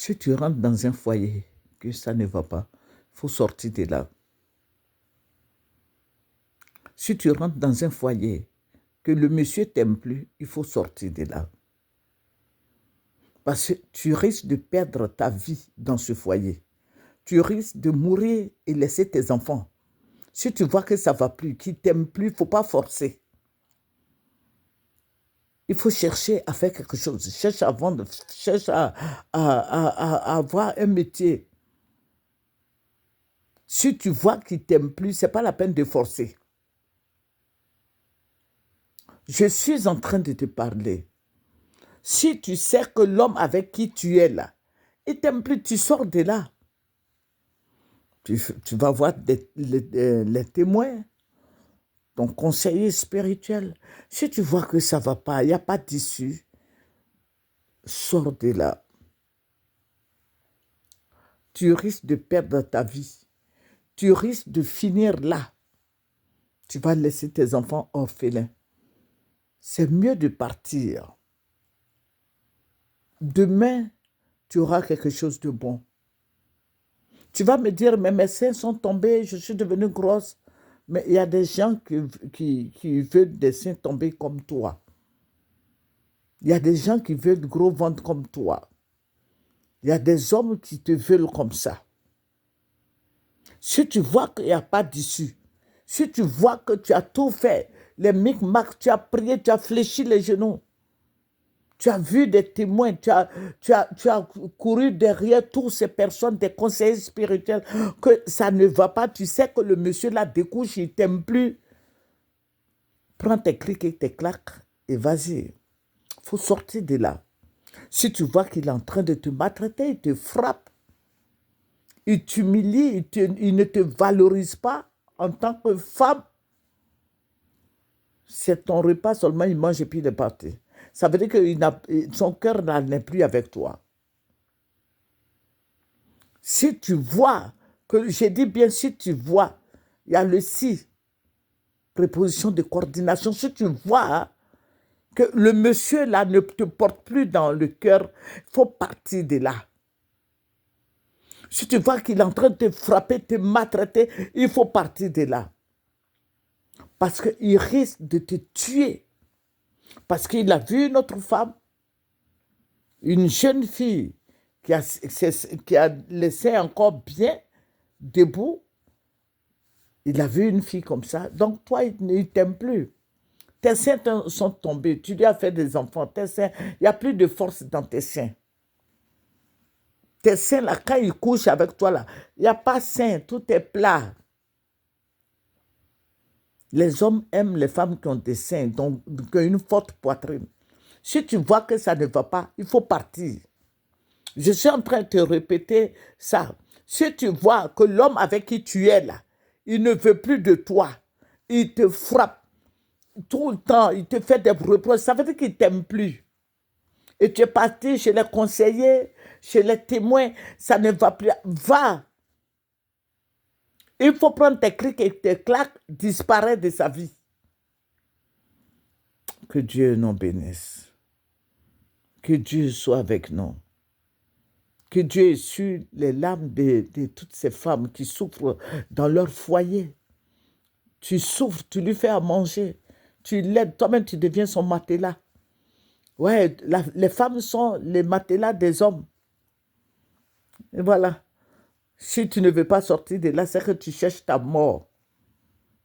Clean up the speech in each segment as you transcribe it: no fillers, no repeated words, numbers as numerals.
Si tu rentres dans un foyer, que ça ne va pas, il faut sortir de là. Si tu rentres dans un foyer, que le monsieur t'aime plus, il faut sortir de là. Parce que tu risques de perdre ta vie dans ce foyer. Tu risques de mourir et laisser tes enfants. Si tu vois que ça ne va plus, qu'il ne t'aime plus, il ne faut pas forcer. Il faut chercher à faire quelque chose. Cherche à vendre, cherche à avoir un métier. Si tu vois qu'il ne t'aime plus, ce n'est pas la peine de forcer. Je suis en train de te parler. Si tu sais que l'homme avec qui tu es là, il ne t'aime plus, tu sors de là. Tu vas voir les témoins, ton conseiller spirituel. Si tu vois que ça ne va pas, il n'y a pas d'issue, sors de là. Tu risques de perdre ta vie. Tu risques de finir là. Tu vas laisser tes enfants orphelins. C'est mieux de partir. Demain, tu auras quelque chose de bon. Tu vas me dire, mais mes seins sont tombés, je suis devenue grosse. Mais il y a des gens qui veulent des seins tombés comme toi. Il y a des gens qui veulent gros ventre comme toi. Il y a des hommes qui te veulent comme ça. Si tu vois qu'il n'y a pas d'issue, si tu vois que tu as tout fait, les micmacs, tu as prié, tu as fléchi les genoux, tu as vu des témoins, tu as couru derrière toutes ces personnes, des conseillers spirituels, que ça ne va pas, tu sais que le monsieur là découche, il ne t'aime plus. Prends tes clics et tes claques et vas-y. Il faut sortir de là. Si tu vois qu'il est en train de te maltraiter, il te frappe, il t'humilie, il ne te valorise pas en tant que femme, c'est ton repas seulement, il mange et puis il est parti. Ça veut dire que son cœur n'est plus avec toi. Si tu vois, que j'ai dit bien si tu vois, il y a le si, préposition de coordination, si tu vois que le monsieur là ne te porte plus dans le cœur, il faut partir de là. Si tu vois qu'il est en train de te frapper, te maltraiter, il faut partir de là. Parce qu'il risque de te tuer. Parce qu'il a vu une autre femme, une jeune fille qui a laissé encore bien debout. Il a vu une fille comme ça. Donc toi, il ne t'aime plus. Tes seins sont tombés. Tu lui as fait des enfants. Tes seins, il n'y a plus de force dans tes seins. Tes seins, là, quand ils couchent avec toi, là, il n'y a pas sein. Tout est plat. Les hommes aiment les femmes qui ont des seins, donc qui ont une forte poitrine. Si tu vois que ça ne va pas, il faut partir. Je suis en train de te répéter ça. Si tu vois que l'homme avec qui tu es là, il ne veut plus de toi, il te frappe tout le temps, il te fait des reproches, ça veut dire qu'il ne t'aime plus. Et tu es parti chez les conseillers, chez les témoins, ça ne va plus. Va. Il faut prendre tes clics et tes claques, disparaître de sa vie. Que Dieu nous bénisse. Que Dieu soit avec nous. Que Dieu essuie les larmes de toutes ces femmes qui souffrent dans leur foyer. Tu souffres, tu lui fais à manger. Tu l'aides, toi-même tu deviens son matelas. Ouais, les femmes sont les matelas des hommes. Et voilà. Si tu ne veux pas sortir de là, c'est que tu cherches ta mort.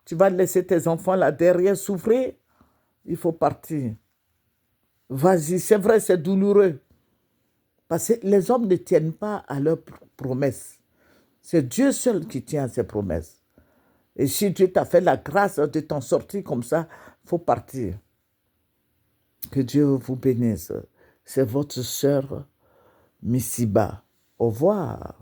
Tu vas laisser tes enfants là derrière souffrir. Il faut partir. Vas-y, c'est vrai, c'est douloureux. Parce que les hommes ne tiennent pas à leurs promesses. C'est Dieu seul qui tient à ses promesses. Et si Dieu t'a fait la grâce de t'en sortir comme ça, il faut partir. Que Dieu vous bénisse. C'est votre sœur Missiba. Au revoir.